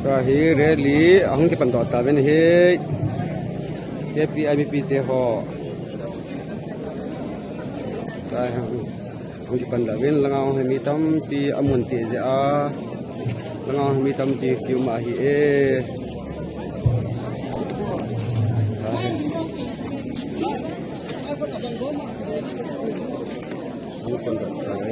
ก็ฮีเรลีห้องที่ปันต่อตาเป็นเฮเอพีไอพีเตหอใช่ห้องที่ปันต่อเป็นละเงาให้มีตั้มปีอมุนเตเจอาละเงาให้มีตั้มปีคิวมาฮีเอห้องปันต่อตาเอ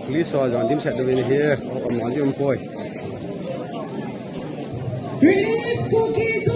Please saw John Dim set the win here. Oh, I'm on the point. Release cookies.